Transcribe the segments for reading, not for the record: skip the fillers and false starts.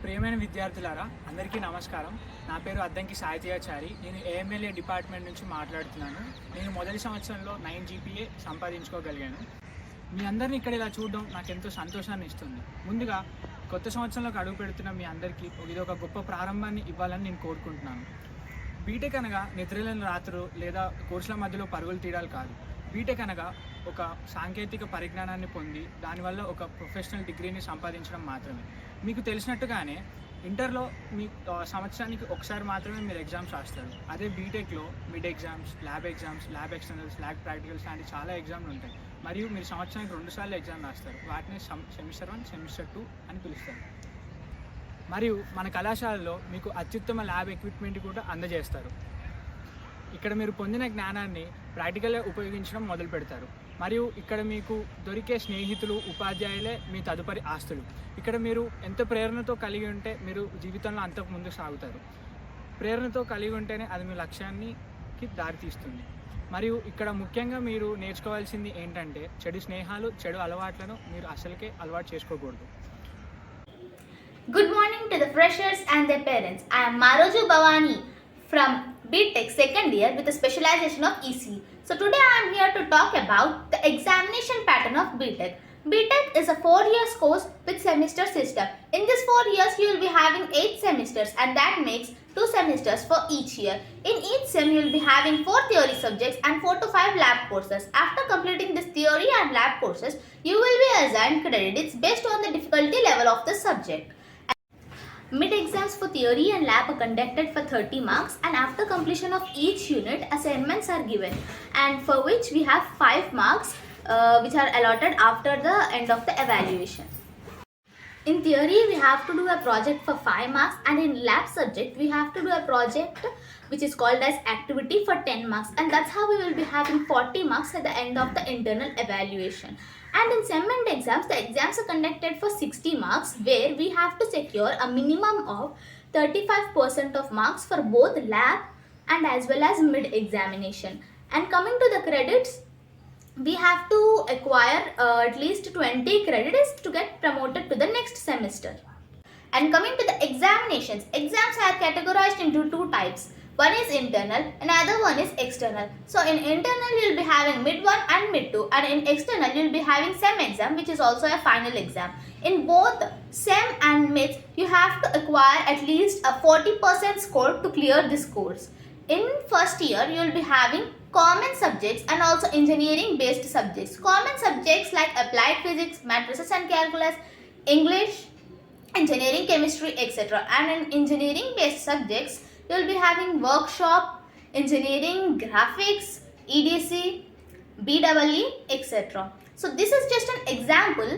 ప్రియమైన విద్యార్థులారా, అందరికీ నమస్కారం. నా పేరు అద్దంకి సాహిత్యాచారి. నేను ఏఎంఎల్ఏ డిపార్ట్మెంట్ నుంచి మాట్లాడుతున్నాను. నేను మొదటి సంవత్సరంలో 9 GPA సంపాదించుకోగలిగాను. మీ అందరినీ ఇక్కడ ఇలా చూడడం నాకు ఎంతో సంతోషాన్ని ఇస్తుంది. ముందుగా కొత్త సంవత్సరంలోకి అడుగు పెడుతున్న మీ అందరికీ ఇది ఒక గొప్ప ప్రారంభాన్ని ఇవ్వాలని నేను కోరుకుంటున్నాను. బీటెక్ అనగా నిద్రలేని రాత్రులు లేదా కోర్సుల మధ్యలో పరుగులు తీయడాలు కాదు. బీటెక్ అనగా ఒక సాంకేతిక పరిజ్ఞానాన్ని పొంది దానివల్ల ఒక ప్రొఫెషనల్ డిగ్రీని సంపాదించడం మాత్రమే. మీకు తెలిసినట్టుగానే ఇంటర్లో మీ సంవత్సరానికి ఒకసారి మాత్రమే మీరు ఎగ్జామ్స్ రాస్తారు. అదే బీటెక్లో mid exams, lab exams, lab externals, lab practicals లాంటి చాలా ఎగ్జామ్లు ఉంటాయి. మరియు మీరు సంవత్సరానికి 2 సార్లు ఎగ్జామ్ రాస్తారు. వాటిని సెమిస్టర్ 1, సెమిస్టర్ 2 అని పిలుస్తారు. మరియు మన కళాశాలలో మీకు అత్యుత్తమ ల్యాబ్ ఎక్విప్మెంట్ కూడా అందజేస్తారు. ఇక్కడ మీరు పొందిన జ్ఞానాన్ని ప్రాక్టికల్గా ఉపయోగించడం మొదలు పెడతారు. మరియు ఇక్కడ మీకు దొరికే స్నేహితులు, ఉపాధ్యాయులే మీ తదుపరి ఆస్తులు. ఇక్కడ మీరు ఎంత ప్రేరణతో కలిగి ఉంటే మీరు జీవితంలో అంతకు ముందుకు సాగుతారు. ప్రేరణతో కలిగి ఉంటేనే అది మీ లక్ష్యానికి దారితీస్తుంది. మరియు ఇక్కడ ముఖ్యంగా మీరు నేర్చుకోవాల్సింది ఏంటంటే చెడు స్నేహాలు, చెడు అలవాట్లను మీరు అసలుకే అలవాటు చేసుకోకూడదు. Good morning to the freshers and their parents. I am Maroju Bhavani from BTech second year with a specialization of ECE. So today I am here to talk about the examination pattern of BTech. BTech is a 4-year course with semester system. In this 4 years you will be having 8 semesters, and that makes 2 semesters for each year. In each sem you will be having 4 theory subjects and 4 to 5 lab courses. After completing this theory and lab courses, you will be assigned credits based on the difficulty level of the subject. Mid exams for theory and lab are conducted for 30 marks, and after completion of each unit assignments are given, and for which we have 5 marks which are allotted after the end of the evaluation. In theory we have to do a project for 5 marks, and in lab subject we have to do a project which is called as activity for 10 marks, and that's how we will be having 40 marks at the end of the internal evaluation. And in sem and exams, the exams are conducted for 60 marks, where we have to secure a minimum of 35% of marks for both lab and as well as mid examination. And coming to the credits, we have to acquire at least 20 credits to get promoted to the next semester. And coming to the examinations, exams are categorized into 2 types. One is internal, another one is external. So in internal you will be having mid 1 and mid 2, and in external you will be having sem exam, which is also a final exam. In both sem and mids you have to acquire at least a 40% score to clear this course. In first year you will be having common subjects and also engineering based subjects. Common subjects like applied physics, matrices and calculus, English, engineering, chemistry, etc. And in engineering based subjects you will be having workshop, engineering, graphics, EDC, BEE, etc. So this is just an example,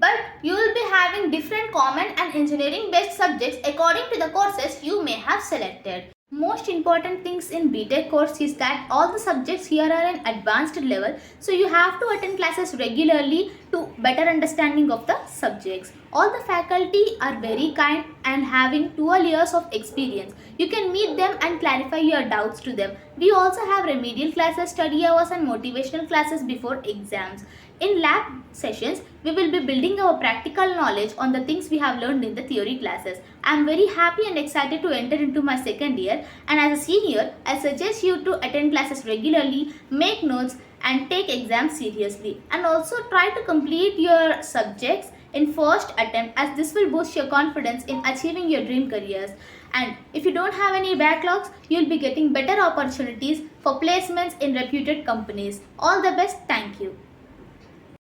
but you will be having different common and engineering based subjects according to the courses you may have selected. Most important things in BTech course is that all the subjects here are in advanced level, so you have to attend classes regularly to better understanding of the subjects. All the faculty are very kind and having 12 years of experience. You can meet them and clarify your doubts to them. We also have remedial classes, study hours and motivational classes before exams. In lab sessions, we will be building our practical knowledge on the things we have learned in the theory classes. I am very happy and excited to enter into my second year, and as a senior, I suggest you to attend classes regularly, make notes and take exams seriously, and also try to complete your subjects in first attempt, as this will boost your confidence in achieving your dream careers. And if you don't have any backlogs, you will be getting better opportunities for placements in reputed companies. All the best. Thank you.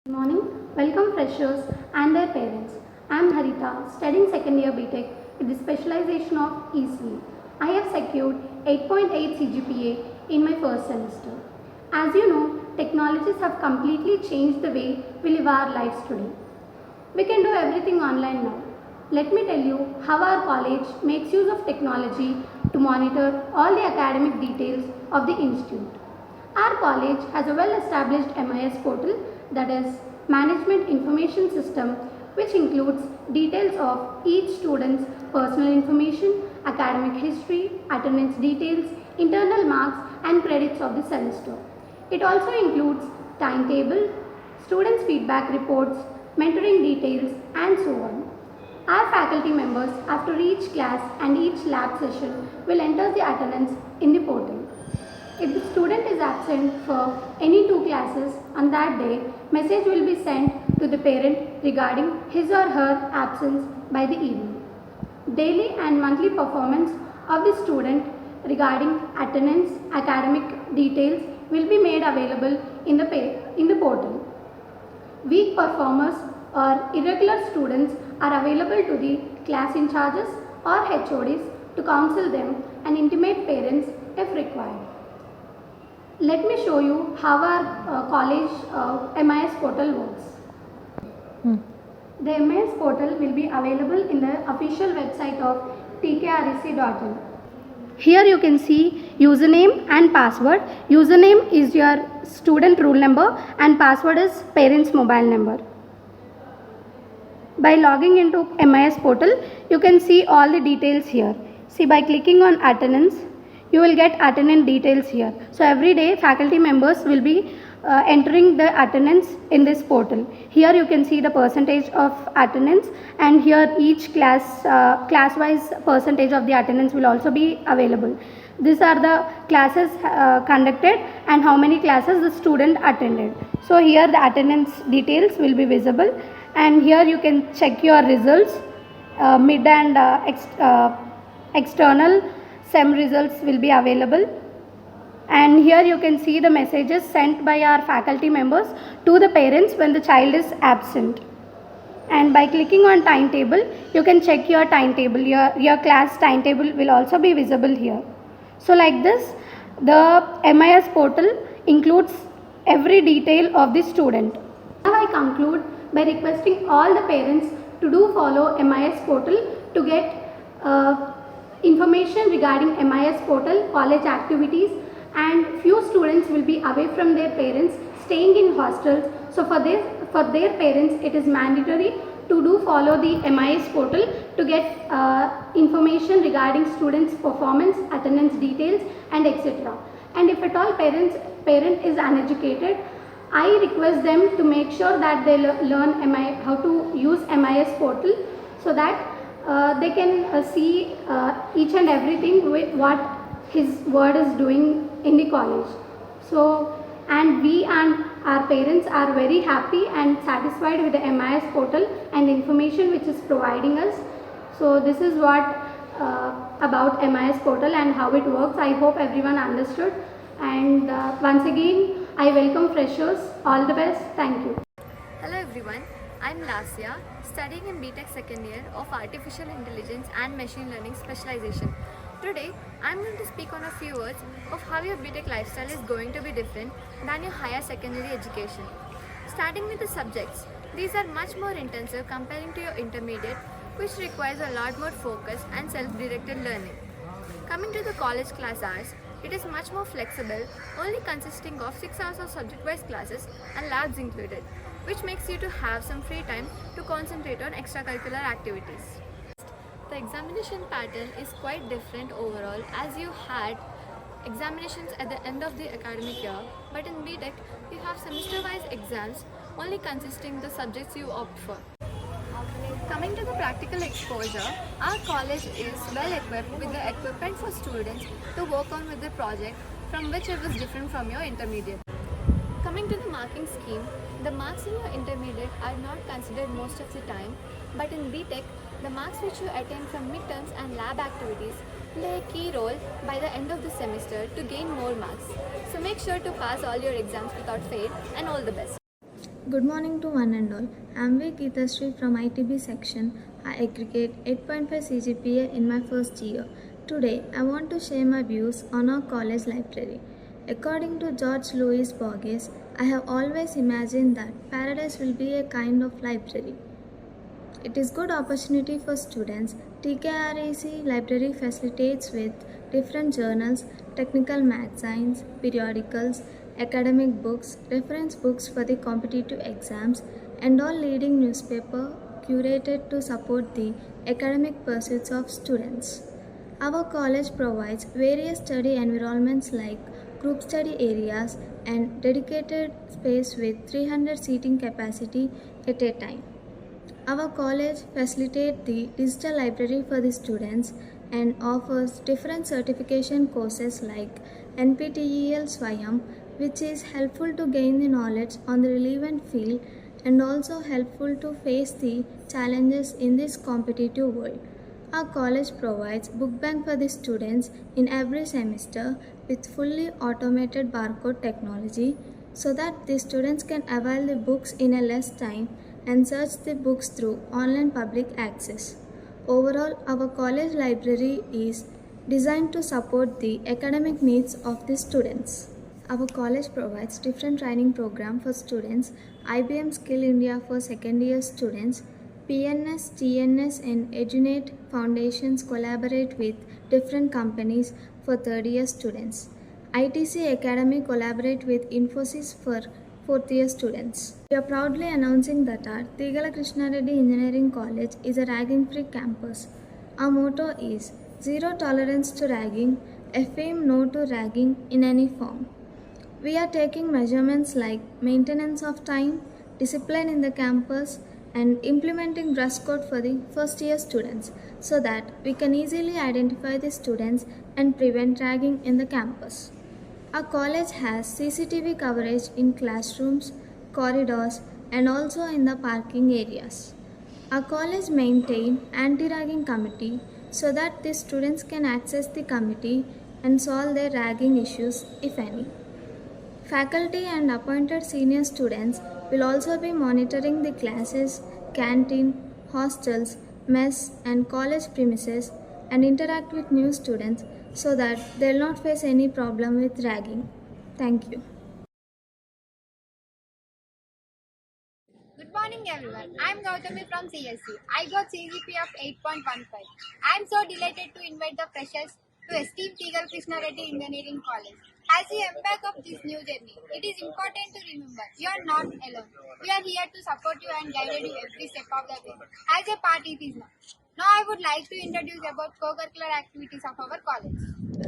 Good morning. Welcome freshers and their parents. I am Harita, studying second year BTech with the specialization of ECE. I have secured 8.8 CGPA in my first semester. As you know, technologies have completely changed the way we live our lives today. We can do everything online now. Let me tell you how our college makes use of technology to monitor all the academic details of the institute. Our college has a well-established MIS portal, that is Management Information System, which includes details of each student's personal information, academic history, attendance details, internal marks and credits of the semester. It also includes timetable, students' feedback reports, mentoring details and so on. Our faculty members, after each class and each lab session, will enter the attendance in the portal. If the student is absent for any 2 classes on that day, message will be sent to the parent regarding his or her absence by the evening. Daily and monthly performance of the student regarding attendance, academic details will be made available in the portal. Weak performers or irregular students are available to the class in charges or HODs to counsel them and intimate parents if required. Let me show you how our college MIS portal works. The MIS portal will be available in the official website of tkrec.in. Here you can see username and password. Username is your student roll number and password is parent's mobile number. By logging into MIS portal, you can see all the details here. See, by clicking on attendance, you will get attendance details here. So every day faculty members will be entering the attendance in this portal. Here you can see the percentage of attendance, and here each class-wise percentage of the attendance will also be available. These are the classes conducted and how many classes the student attended. So here the attendance details will be visible, and here you can check your results. Mid and external SEM results will be available. And here you can see the messages sent by our faculty members to the parents when the child is absent. And by clicking on timetable, you can check your timetable. Your class timetable will also be visible here. So like this, the MIS portal includes every detail of the student. Now I conclude by requesting all the parents to do follow MIS portal to get information regarding MIS portal, college activities, and few students will be away from their parents, staying in hostels. So for their parents, it is mandatory to do follow the MIS portal to get information regarding students' performance, attendance details, and etc. And if at all parent is uneducated, I request them to make sure that they learn how to use MIS portal, so that they can see each and everything with what his word is doing in the college. So, and we and our parents are very happy and satisfied with the MIS portal and information which is providing us. So this is what about MIS portal and how it works. I hope everyone understood, and once again I welcome freshers. All the best. Thank you. Hello everyone, I'm Lasya, studying in BTech second year of Artificial Intelligence and Machine Learning specialization. Today, I'm going to speak on a few words of how your BTech lifestyle is going to be different than your higher secondary education. Starting with the subjects, these are much more intensive comparing to your intermediate, which requires a lot more focus and self-directed learning. Coming to the college class hours, it is much more flexible, only consisting of 6 hours of subject-wise classes and labs included, which makes you to have some free time to concentrate on extracurricular activities. The examination pattern is quite different overall, as you had examinations at the end of the academic year, but in BTech you have semester-wise exams only consisting the subjects you opt for. Coming to the practical exposure, our college is well equipped with the equipment for students to work on with the project, from which it was different from your intermediate. Coming to the marking scheme, the marks in your intermediate are not considered most of the time, but in BTech, the marks which you attain from midterms and lab activities play a key role by the end of the semester to gain more marks. So make sure to pass all your exams without fail, and all the best. Good morning to one and all. I am V. Geethashree from ITB section. I aggregate 8.5 CGPA in my first year. Today, I want to share my views on our college library. According to George Louis Borges, I have always imagined that paradise will be a kind of library. It is good opportunity for students. TKREC library facilitates with different journals, technical magazines, periodicals, academic books, reference books for the competitive exams, and all leading newspaper curated to support the academic pursuits of students. Our college provides various study environments like group study areas and dedicated space with 300 seating capacity at a time. Our college facilitates the digital library for the students and offers different certification courses like NPTEL Swayam, which is helpful to gain the knowledge on the relevant field and also helpful to face the challenges in this competitive world. Our college provides book bank for the students in every semester with fully automated barcode technology so that the students can avail the books in a less time and search the books through online public access. Overall, our college library is designed to support the academic needs of the students. Our college provides different training programs for students, IBM Skill India for second year students, PNS, TNS and EduNet foundations collaborate with different companies for third year students. ITC Academy collaborate with Infosys for fourth year students. We are proudly announcing that our Tigala Krishna Reddy Engineering College is a ragging-free campus. Our motto is Zero Tolerance to Ragging, FAM No to Ragging in any form. We are taking measurements like maintenance of time, discipline in the campus, and implementing dress code for the first year students so that we can easily identify the students and prevent ragging in the campus. Our college has CCTV coverage in classrooms, corridors, and also in the parking areas. Our college maintains anti-ragging committee so that the students can access the committee and solve their ragging issues if any. Faculty and appointed senior students will also be monitoring the classes, canteen, hostels, mess, and college premises and interact with new students so that they will not face any problem with ragging. Thank you. Good morning everyone. I am Gautami from CSC. I got CGPA of 8.15. I am so delighted to invite the freshers to esteemed Tigala Krishna Reddy Engineering College. As we embark of this new journey, it is important to remember you are not alone. We are here to support you and guide you every step of the way. As a part it is now. Now I would like to introduce about co-curricular activities of our college.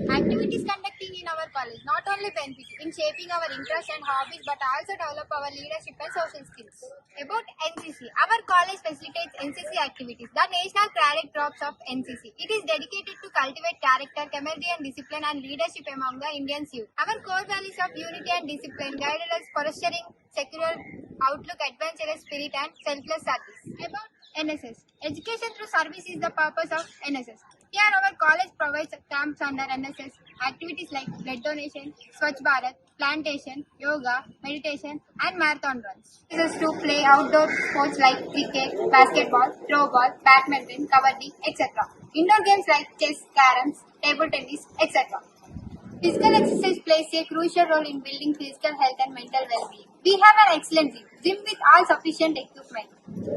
Activities conducting in our college not only benefit in shaping our interests and hobbies but also develop our leadership and social skills. About NCC, our college facilitates NCC activities, the National Cadet Corps of NCC. It is dedicated to cultivate character, camaraderie and discipline and leadership among the Indian youth. Our core values of unity and discipline guided us fostering secular outlook, adventurous spirit and selfless service. About NSS, education through service is the purpose of NSS. Here our college provides camps under NSS, activities like blood donation, Swachh Bharat, plantation, yoga, meditation and marathon runs. This is to play outdoor sports like cricket, basketball, throwball, badminton, kabaddi, etc. Indoor games like chess, caroms, table tennis, etc. Physical exercise plays a crucial role in building physical health and mental well-being. We have an excellent gym with all sufficient equipment.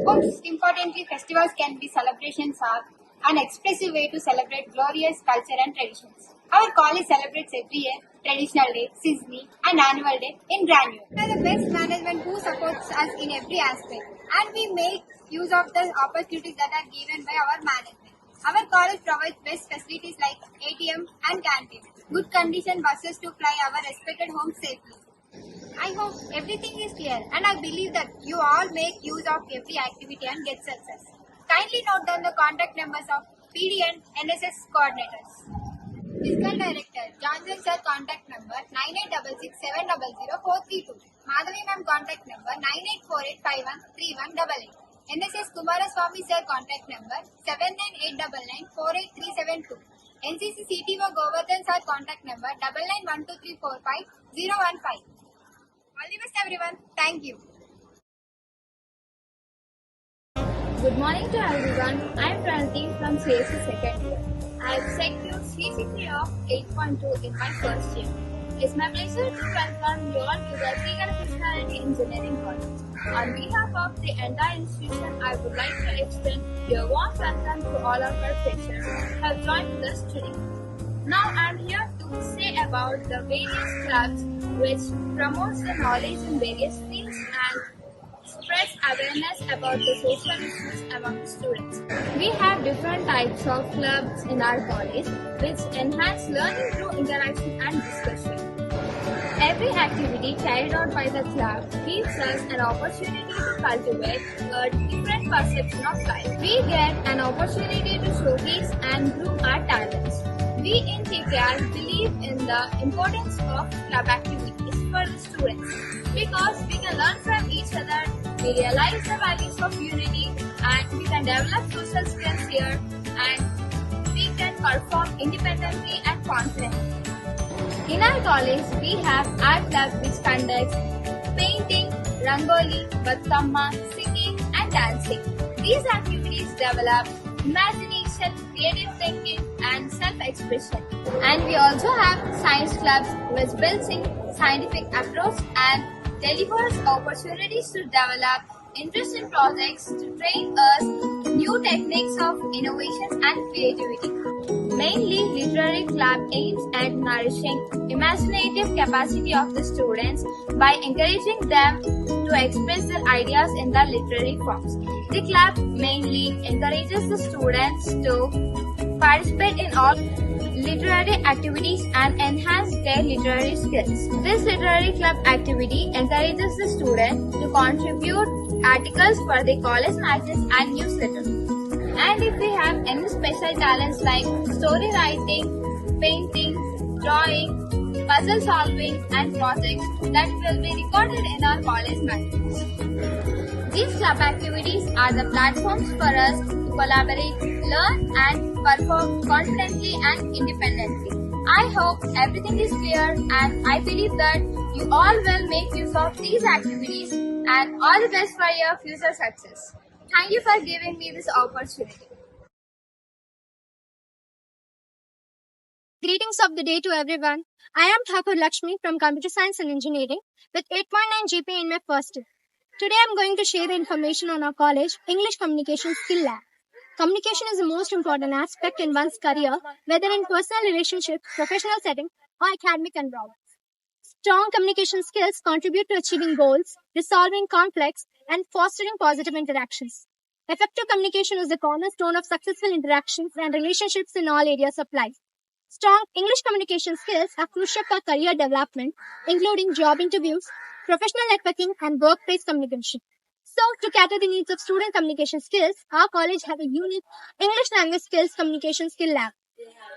Most importantly, festivals can be celebrations are an expressive way to celebrate glorious culture and traditions. Our college celebrates every year Traditional Day, Sisni and Annual Day in grandeur. We are the best management who supports us in every aspect and we make use of the opportunities that are given by our management. Our college provides best facilities like ATM and canteen, good condition buses to fly our respected homes safely. I hope everything is clear and I believe that you all make use of every activity and get success. Kindly note down the contact numbers of PD and NSS coordinators. Physical Director Johnson Sir contact number 9866 700 432. Madhavi Ma'am contact number 9848513188. NSS Kumaraswamy Sir contact number 7989948372. NCC CTO Govardhan Sir contact number 9912345015. All the best everyone. Thank you. Good morning to everyone. I am Pranati from CSC second year. I have secured CGPA of 8.2 in my first year. It's my pleasure to welcome you all to the Tigala Krishna Reddy Engineering College. On behalf of the entire institution, I would like to extend a warm welcome to all of our freshers who have joined us today. Now I am here to say about the various clubs which promotes the knowledge in various fields and spreads awareness about the social issues among the students. We have different types of clubs in our college which enhance learning through interaction and discussion. Every activity carried out by the club gives us an opportunity to cultivate a different perception of life. We get an opportunity to showcase and groom our talents. We in TKR believe in the importance of club activities for the students because we can learn from each other, we realize the values of unity, and we can develop social skills here, and we can perform independently and confidently. In our college, we have art club which conducts painting, rangoli, batkamma, singing and dancing. These activities develop imagination, creative thinking and self-expression. And we also have science clubs which builds in scientific approach and delivers opportunities to develop interesting projects to train us new techniques of innovations and creativity. Mainly, literary club aims at nourishing imaginative capacity of the students by encouraging them to express their ideas in the literary forms. The club mainly encourages the students to participate in all literary activities and enhance their literary skills. This literary club activity encourages the student to contribute articles for the college magazines and newsletters. And if we have any special talents like story writing, painting, drawing, puzzle solving and projects that will be recorded in our college magazines. These club activities are the platforms for us to collaborate, learn and perform confidently and independently. I hope everything is clear and I believe that you all will make use of these activities and all the best for your future success. Thank you for giving me this opportunity. Greetings of the day to everyone. I am Thakur Lakshmi from Computer Science and Engineering with 8.9 GPA in my first year. Today I am going to share the information on our college English Communication Skill Lab. Communication is the most important aspect in one's career, whether in personal relationships, professional setting, or academic environment. Strong communication skills contribute to achieving goals, resolving conflicts, and fostering positive interactions. Effective communication is the cornerstone of successful interactions and relationships in all areas of life. Strong English communication skills are crucial for career development, including job interviews, professional networking, and workplace communication. So, to cater the needs of student communication skills, our college has a unique English language skills communication skill lab.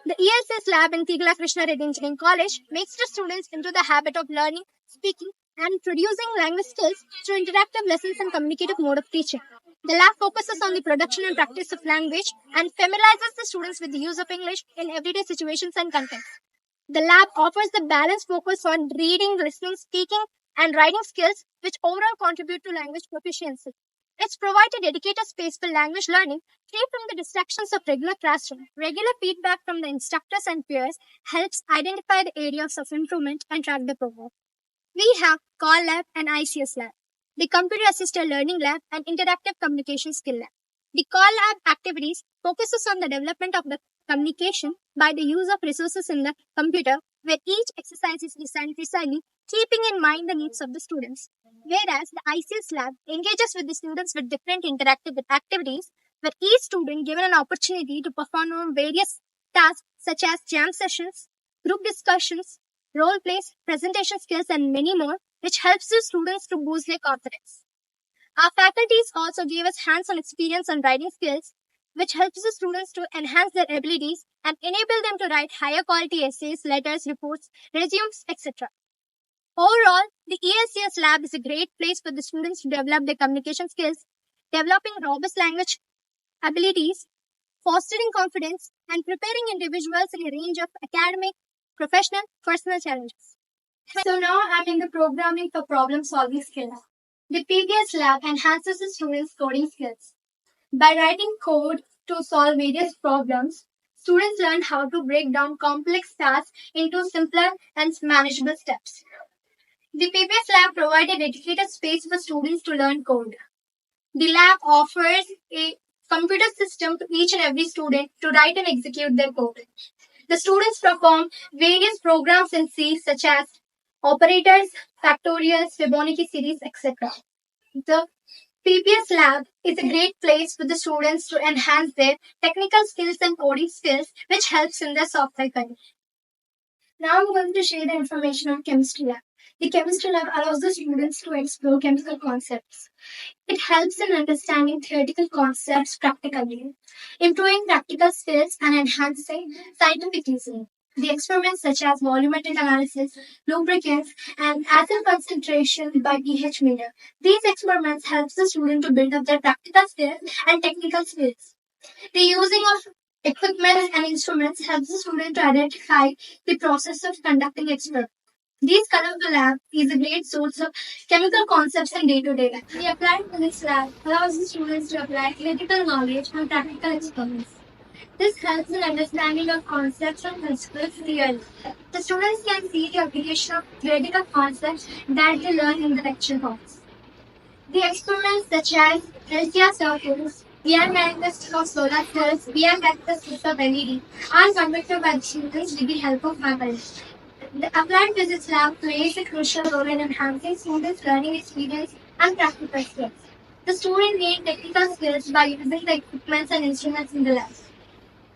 The ELCS lab in Tigla Krishna Reddy Engineering College makes the students into the habit of learning, speaking, and producing language skills through interactive lessons and communicative mode of teaching. The lab focuses on the production and practice of language and familiarizes the students with the use of English in everyday situations and contexts. The lab offers the balanced focus on reading, listening, speaking, and writing skills which overall contribute to language proficiency. It's provided dedicated space for language learning, free from the distractions of regular classroom. Regular feedback from the instructors and peers helps identify the areas of improvement and track the progress. We have Call Lab and ICS Lab, the Computer Assisted Learning Lab and Interactive Communication Skill Lab. The Call Lab activities focuses on the development of the communication by the use of resources in the computer, where each exercise is designed precisely, keeping in mind the needs of the students. Whereas the ICS lab engages with the students with different interactive activities, where each student given an opportunity to perform on various tasks such as jam sessions, group discussions, role plays, presentation skills, and many more, which helps the students to boost their confidence. Our faculties also give us hands-on experience on writing skills, which helps the students to enhance their abilities and enable them to write higher quality essays, letters, reports, resumes, etc. Overall, the ELCS lab is a great place for the students to develop their communication skills, developing robust language abilities, fostering confidence, and preparing individuals in a range of academic, professional, personal challenges. So now I'm in the programming for problem solving skills. The PBS lab enhances the students' coding skills. By writing code to solve various problems, students learn how to break down complex tasks into simpler and manageable steps. The PBS lab provides a dedicated space for students to learn code. The lab offers a computer system to each and every student to write and execute their code. The students perform various programs in C such as operators, factorials, Fibonacci series, etc. The PBS lab is a great place for the students to enhance their technical skills and coding skills, which helps in their software career. Now I'm going to share the information on chemistry lab. The chemistry lab allows the students to explore chemical concepts. It helps in understanding theoretical concepts practically, improving practical skills and enhancing scientific reasoning. The experiments such as volumetric analysis, lubricants, and acid concentration by pH meter. These experiments help the student to build up their practical skills and technical skills. The using of equipment and instruments helps the student to identify the process of conducting experiments. These colorful lab is a great source of chemical concepts in day-to-day life. The applied physics lab allows the students to apply theoretical knowledge and practical experiments. This helps in understanding of concepts and principles clearly. The students can see the application of theoretical concepts that they learn in the lecture halls. The experiments such as LCR circuits, PR manifest of solar cells, PR manifest of LED are conducted by the students with the help of mathematics. The applied physics lab plays a crucial role in enhancing students' learning experience and practical skills. The students gain technical skills by using the equipments and instruments in the lab.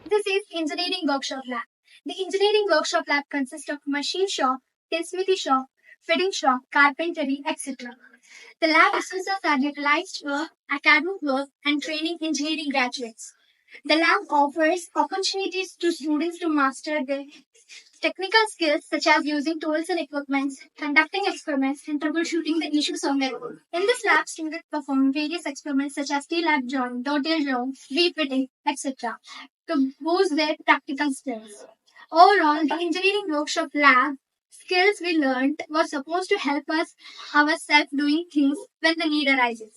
This is Engineering Workshop Lab. The Engineering Workshop Lab consists of machine shop, tinsmithy shop, fitting shop, carpentry, etc. The lab assistants are utilized for academic work and training engineering graduates. The lab offers opportunities to students to master their technical skills such as using tools and equipment, conducting experiments, and troubleshooting the issues of their own. In this lab, students perform various experiments such as T-lab drawing, dotted drawing, refitting, etc. to boost their practical skills. Overall, the engineering workshop lab skills we learned were supposed to help us ourselves doing things when the need arises.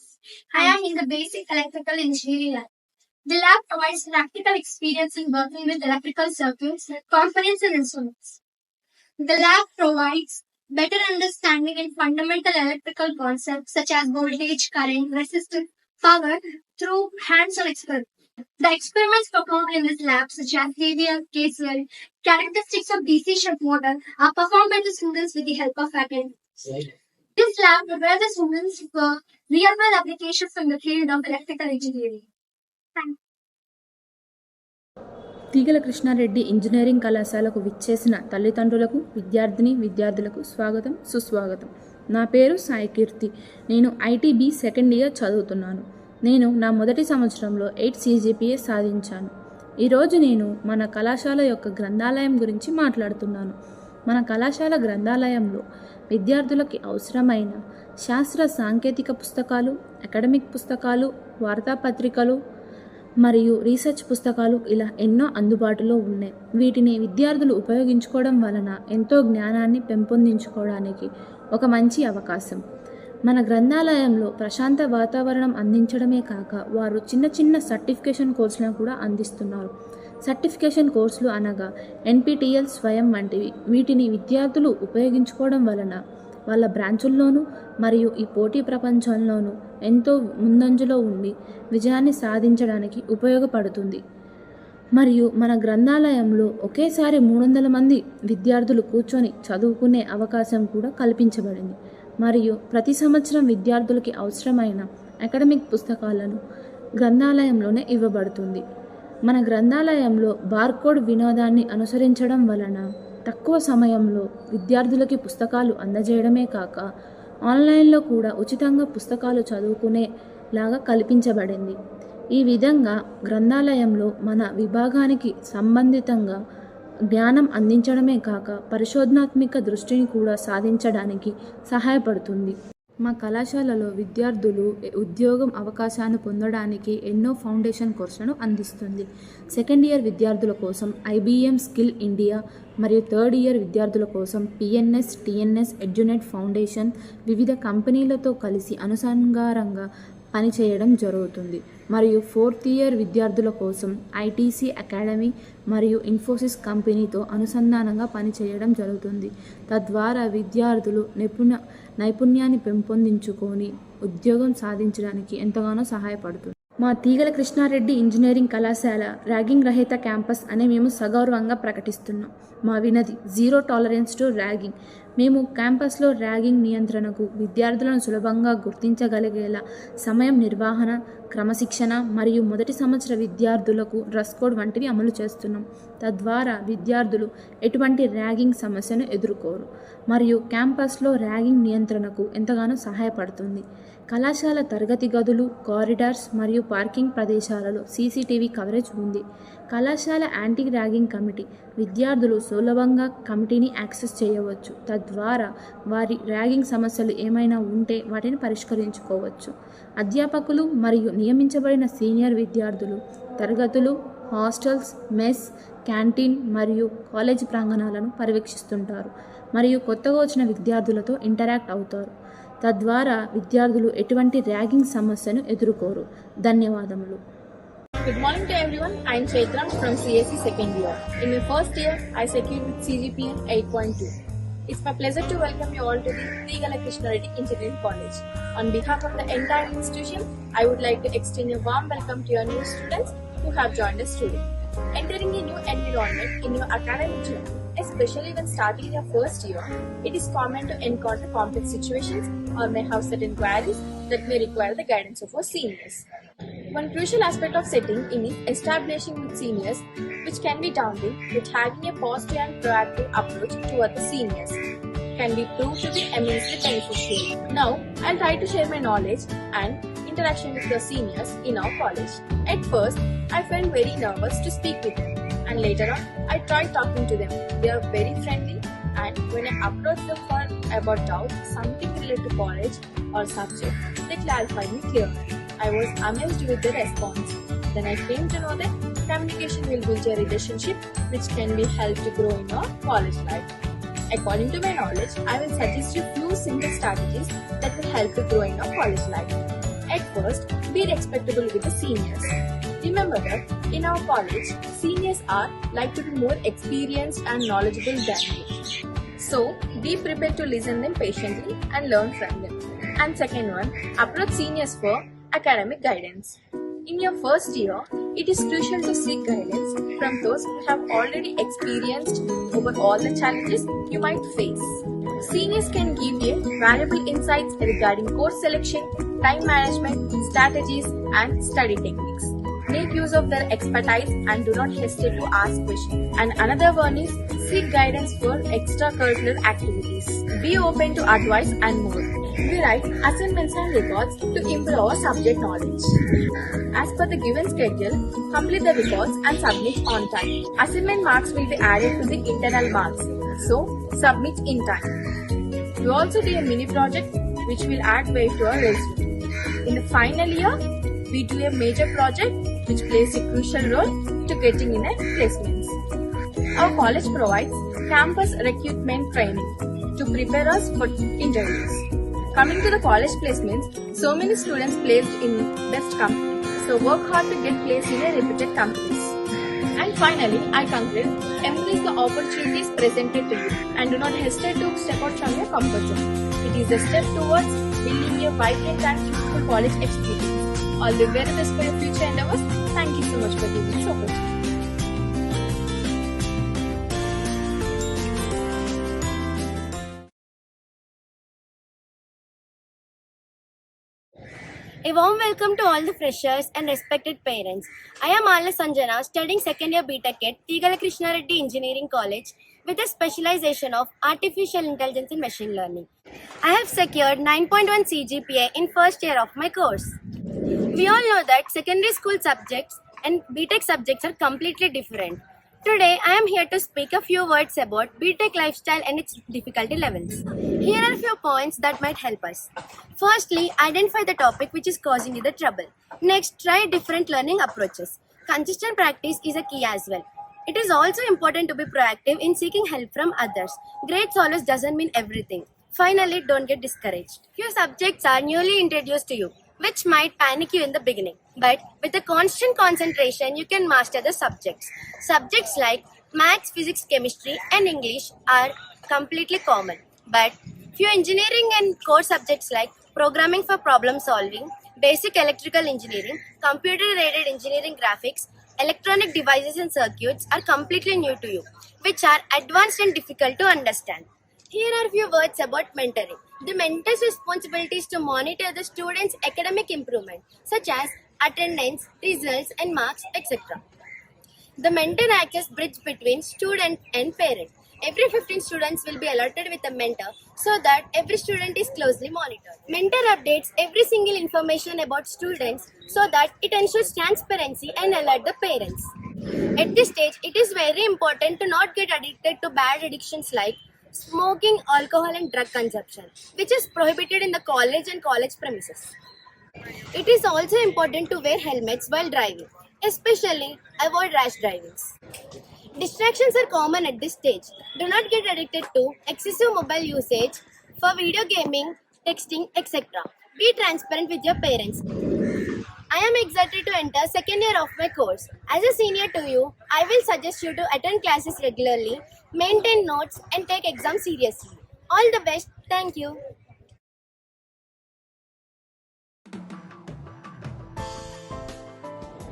I am in the basic electrical engineering lab. The lab provides practical experience in working with electrical circuits, components, and instruments. The lab provides better understanding in fundamental electrical concepts such as voltage, current, resistance, power through hands-on experiments. The experiments performed in this lab, such as KVL, KCL, characteristics of DC shunt motor, are performed by the students with the help of faculty. This lab prepares the students for real-world applications in the field of electrical engineering. తీగల Krishna Reddy engineering కళాశాలకు విచ్చేసిన తల్లిదండ్రులకు విద్యార్థులకు స్వాగతం సుస్వాగతం. నా పేరు సాయి కీర్తి. నేను ITB సెకండ్ ఇయర్ చదువుతున్నాను. నేను నా మొదటి సంవత్సరంలో 8 CGPA సాధించాను. ఈరోజు నేను మన కళాశాల యొక్క గ్రంథాలయం గురించి మాట్లాడుతున్నాను. మన కళాశాల గ్రంథాలయంలో విద్యార్థులకి అవసరమైన శాస్త్ర సాంకేతిక పుస్తకాలు, అకాడమిక్ పుస్తకాలు, వార్తాపత్రికలు మరియు రీసెర్చ్ పుస్తకాలు ఇలా ఎన్నో అందుబాటులో ఉన్నాయి. వీటిని విద్యార్థులు ఉపయోగించుకోవడం వలన ఎంతో జ్ఞానాన్ని పెంపొందించుకోవడానికి ఒక మంచి అవకాశం. మన గ్రంథాలయంలో ప్రశాంత వాతావరణం అందించడమే కాక వారు చిన్న చిన్న సర్టిఫికేషన్ కోర్సులను కూడా అందిస్తున్నారు. సర్టిఫికేషన్ కోర్సులు అనగా NPTEL స్వయం వంటివి. వీటిని విద్యార్థులు ఉపయోగించుకోవడం వలన వాళ్ళ బ్రాంచుల్లోనూ మరియు ఈ పోటీ ప్రపంచంలోనూ ఎంతో ముందంజలో ఉండి విజయాన్ని సాధించడానికి ఉపయోగపడుతుంది. మరియు మన గ్రంథాలయంలో ఒకేసారి 300 మంది విద్యార్థులు కూర్చొని చదువుకునే అవకాశం కూడా కల్పించబడింది. మరియు ప్రతి సంవత్సరం విద్యార్థులకి అవసరమైన అకాడమిక్ పుస్తకాలను గ్రంథాలయంలోనే ఇవ్వబడుతుంది. మన గ్రంథాలయంలో బార్కోడ్ వినోదాన్ని అనుసరించడం వలన తక్కువ సమయంలో విద్యార్థులకి పుస్తకాలు అందజేయడమే కాక ఆన్లైన్లో కూడా ఉచితంగా పుస్తకాలు చదువుకునేలాగా కల్పించబడింది. ఈ విధంగా గ్రంథాలయంలో మన విభాగానికి సంబంధితంగా జ్ఞానం అందించడమే కాక పరిశోధనాత్మక దృష్టిని కూడా సాధించడానికి సహాయపడుతుంది. మా కళాశాలలో విద్యార్థులు ఉద్యోగం అవకాశాన్ని పొందడానికి ఎన్నో ఫౌండేషన్ కోర్సులను అందిస్తుంది. సెకండ్ ఇయర్ విద్యార్థుల కోసం IBM స్కిల్ ఇండియా మరియు థర్డ్ ఇయర్ విద్యార్థుల కోసం PNS, TNS, ఎడ్యునెట్ ఫౌండేషన్ వివిధ కంపెనీలతో కలిసి అనుసంధానంగా పనిచేయడం జరుగుతుంది. మరియు ఫోర్త్ ఇయర్ విద్యార్థుల కోసం ITC అకాడమీ మరియు ఇన్ఫోసిస్ కంపెనీతో అనుసంధానంగా పనిచేయడం జరుగుతుంది. తద్వారా విద్యార్థులు నైపుణ్యాన్ని పెంపొందించుకొని ఉద్యోగం సాధించడానికి ఎంతగానో సహాయపడుతుంది. మా తీగల కృష్ణారెడ్డి ఇంజనీరింగ్ కళాశాల ర్యాగింగ్ రహిత క్యాంపస్ అని మేము సగౌరవంగా ప్రకటిస్తున్నాం. మా వినతి జీరో టాలరెన్స్ టు ర్యాగింగ్. మేము క్యాంపస్లో ర్యాగింగ్ నియంత్రణకు, విద్యార్థులను సులభంగా గుర్తించగలిగేలా సమయం నిర్వహణ, క్రమశిక్షణ మరియు మొదటి సంవత్సర విద్యార్థులకు డ్రెస్ కోడ్ వంటివి అమలు చేస్తున్నాం. తద్వారా విద్యార్థులు ఎటువంటి ర్యాగింగ్ సమస్యను ఎదుర్కోరు మరియు క్యాంపస్లో ర్యాగింగ్ నియంత్రణకు ఎంతగానో సహాయపడుతుంది. కళాశాల తరగతి గదులు, కారిడార్స్ మరియు పార్కింగ్ ప్రదేశాలలో సీసీటీవీ కవరేజ్ ఉంది. కళాశాల యాంటీ ర్యాగింగ్ కమిటీ విద్యార్థులు సులభంగా కమిటీని యాక్సెస్ చేయవచ్చు. తద్వారా వారి ర్యాగింగ్ సమస్యలు ఏమైనా ఉంటే వాటిని పరిష్కరించుకోవచ్చు. అధ్యాపకులు మరియు నియమించబడిన సీనియర్ విద్యార్థులు తరగతులు, హాస్టల్స్, మెస్, క్యాంటీన్ మరియు కాలేజీ ప్రాంగణాలను పర్యవేక్షిస్తుంటారు మరియు కొత్తగా వచ్చిన విద్యార్థులతో ఇంటరాక్ట్ అవుతారు. తద్వారా విద్యార్థులు ఎటువంటి ర్యాగింగ్ సమస్యను ఎదుర్కోరు. ధన్యవాదములు. Good morning to everyone. I am Chaitra from CSE second year. In my first year, I secured with CGPA 8.2. It's my pleasure to welcome you all to the Tigala Krishna Reddy Engineering College. On behalf of the entire institution, I would like to extend a warm welcome to your new students who have joined us today. Entering a new environment in your academic journey, especially when starting your first year, it is common to encounter complex situations or may have certain queries that may require the guidance of our seniors. One crucial aspect of setting in is establishing with seniors, which can be daunting, but having a positive and proactive approach toward the seniors can be proved to be immensely beneficial. Now, I'll try to share my knowledge and interaction with the seniors in our college. At first, I felt very nervous to speak with them, and later on, I tried talking to them. They are very friendly, and when I approached them for about doubt, something related to college or subject, they clarified me clearly. I was amazed with the response. Then I came to know that communication will build a relationship which can be helped to grow in your college life. According to my knowledge, I will suggest you few simple strategies that will help to grow in your college life. At first, be respectable with the seniors. Remember that in our college, seniors are like to be more experienced and knowledgeable than you. So, be prepared to listen them patiently and learn from them. And second one, approach seniors for academic guidance. In your first year, it is crucial to seek guidance from those who have already experienced over all the challenges you might face. Seniors can give you valuable insights regarding course selection, time management, strategies, and study techniques. Make use of their expertise and do not hesitate to ask questions. And another one is seek guidance for extracurricular activities. Be open to advice and more. We write assignments and reports to improve our subject knowledge. As per the given schedule, complete the reports and submit on time. Assignment marks will be added to the internal marks, so submit in time. We also do a mini project which will add weight to our resume. In the final year, we do a major project which plays a crucial role to getting in a placements. Our college provides campus recruitment training to prepare us for interviews. Coming to the college placements, so many students placed in best companies. So work hard to get placed in a reputed companies. And finally, I conclude, embrace the opportunities presented to you and do not hesitate to step out from your comfort zone. It is a step towards building a vibrant and fruitful college experience. All the very best for your future endeavors. Thank you so much for giving this opportunity. A warm welcome to all the freshers and respected parents. I am Alna Sanjana, studying second year BTech at Tigala Krishna Reddy Engineering College with a specialization of Artificial Intelligence and Machine Learning. I have secured 9.1 CGPA in first year of my course. We all know that secondary school subjects and BTech subjects are completely different. Today, I am here to speak a few words about BTech lifestyle and its difficulty levels. Here are a few points that might help us. Firstly, identify the topic which is causing you the trouble. Next, try different learning approaches. Consistent practice is a key as well. It is also important to be proactive in seeking help from others. Great solace doesn't mean everything. Finally, don't get discouraged. Few subjects are newly introduced to you, which might panic you in the beginning. But with a constant concentration, you can master the subjects. Subjects like maths, physics, chemistry, and English are completely common. But few engineering and core subjects like programming for problem solving, basic electrical engineering, computer-aided engineering graphics, electronic devices and circuits are completely new to you, which are advanced and difficult to understand. Here are a few words about mentoring. The mentor's responsibility is to monitor the students' academic improvement, such as attendance, results, and marks, etc. The mentor acts as bridge between student and parent. Every 15 students will be allotted with a mentor so that every student is closely monitored. Mentor updates every single information about students so that it ensures transparency and alert the parents. At this stage, it is very important to not get addicted to bad addictions like smoking, alcohol, and drug consumption, which is prohibited in the college and college premises. It is also important to wear helmets while driving, especially avoid rash drivings. Distractions are common at this stage. Do not get addicted to excessive mobile usage for video gaming, texting, etc. Be transparent with your parents. I am excited to enter second year of my course. As a senior to you, I will suggest you to attend classes regularly, maintain notes, and take exams seriously. All the best. Thank you.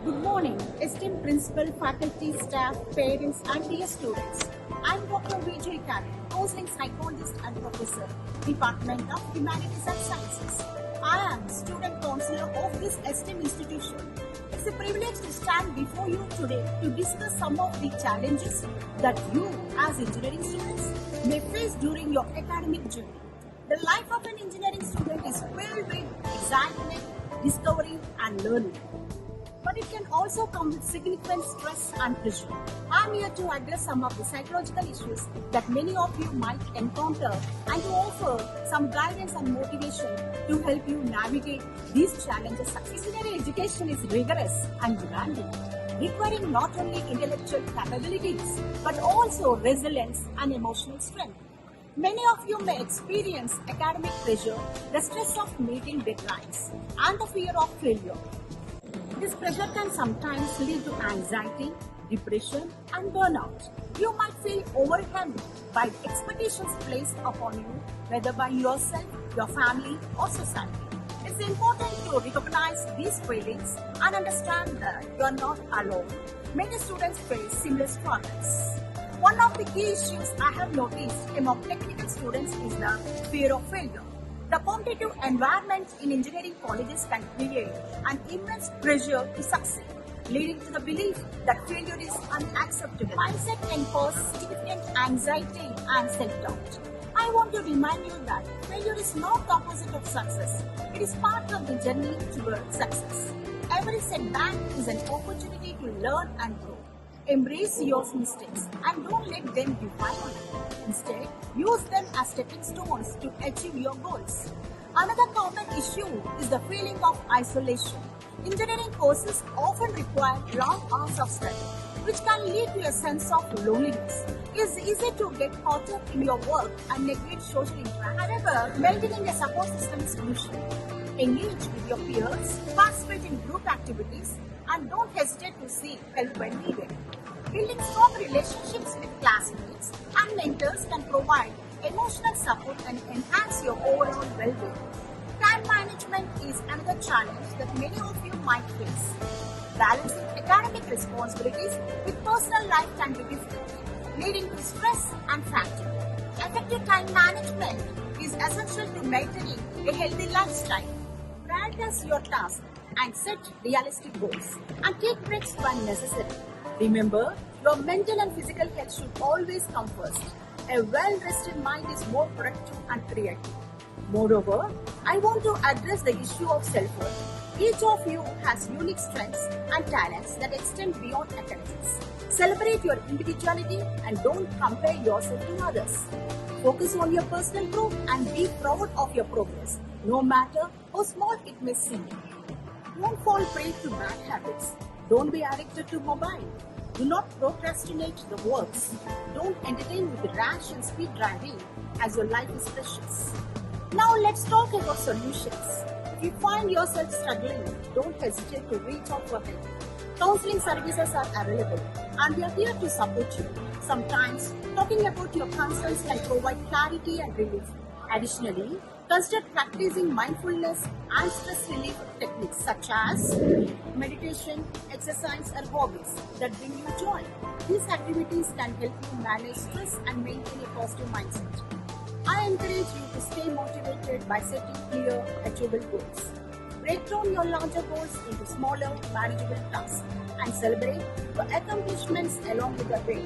Good morning, esteemed principal, faculty, staff, parents, and dear students. I am Dr. Vijay Karen, counseling psychologist and professor, Department of Humanities and Sciences. I am student counselor of this esteemed institution. It's a privilege to stand before you today to discuss some of the challenges that you, as engineering students, may face during your academic journey. The life of an engineering student is filled with excitement, discovery, and learning. But it can also come with significant stress and pressure. I'm here to address some of the psychological issues that many of you might encounter and to offer some guidance and motivation to help you navigate these challenges. Engineering education is rigorous and demanding, requiring not only intellectual capabilities but also resilience and emotional strength. Many of you may experience academic pressure, the stress of meeting deadlines, and the fear of failure. This pressure can sometimes lead to anxiety, depression, and burnout. You might feel overwhelmed by the expectations placed upon you, whether by yourself, your family, or society. It's important to recognize these feelings and understand that you are not alone. Many students face similar struggles. One of the key issues I have noticed among technical students is the fear of failure. The competitive environment in engineering colleges can create an immense pressure to succeed, leading to the belief that failure is unacceptable. Mindset can cause significant anxiety and self-doubt. I want to remind you that failure is not the opposite of success. It is part of the journey towards success. Every setback is an opportunity to learn and grow. Embrace your mistakes and don't let them define you. Instead, use them as stepping stones to achieve your goals. Another common issue is the feeling of isolation. Engineering courses often require long hours of study, which can lead to a sense of loneliness. It's easy to get caught up in your work and neglect social interaction. However, maintaining a support system is crucial. Engage with your peers, participate in group activities, and don't hesitate to seek help when needed. Building strong relationships with classmates and mentors can provide emotional support and enhance your overall well-being. Time management is another challenge that many of you might face. Balancing academic responsibilities with personal life can be difficult, leading to stress and fatigue. Effective time management is essential to maintaining a healthy lifestyle. Prioritize your tasks and set realistic goals, and take breaks when necessary. Remember, your mental and physical health should always come first. A well-rested mind is more productive and creative. Moreover, I want to address the issue of self-worth. Each of you has unique strengths and talents that extend beyond academics. Celebrate your individuality and don't compare yourself to others. Focus on your personal growth and be proud of your progress, no matter how small it may seem. Don't fall prey to bad habits. Don't be addicted to mobile. Do not procrastinate the works. Don't entertain with rash and speed driving, as your life is precious. Now let's talk about solutions. If you find yourself struggling, don't hesitate to reach out for help. Counseling services are available and we are here to support you. Sometimes, talking about your concerns can provide clarity and relief. Additionally, consider practicing mindfulness and stress relief techniques such as meditation, exercise, or hobbies that bring you joy. These activities can help you manage stress and maintain a positive mindset. I encourage you to stay motivated by setting clear, achievable goals. Break down your larger goals into smaller, manageable tasks and celebrate your accomplishments along with the way.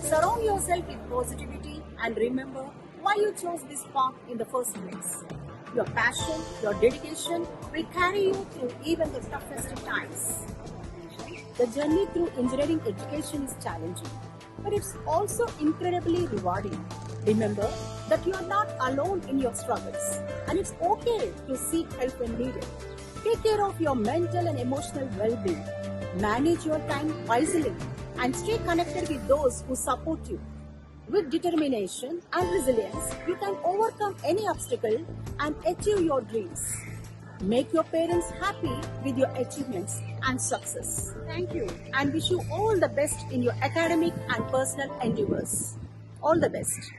Surround yourself with positivity and remember why you chose this path in the first place. Your passion, your dedication will carry you through even the toughest times. The journey through engineering education is challenging, but it's also incredibly rewarding. Remember that you are not alone in your struggles, and it's okay to seek help when needed. Take care of your mental and emotional well-being. Manage your time wisely and stay connected with those who support you. With determination and resilience, you can overcome any obstacle and achieve your dreams. Make your parents happy with your achievements and success. Thank you and wish you all the best in your academic and personal endeavors. All the best.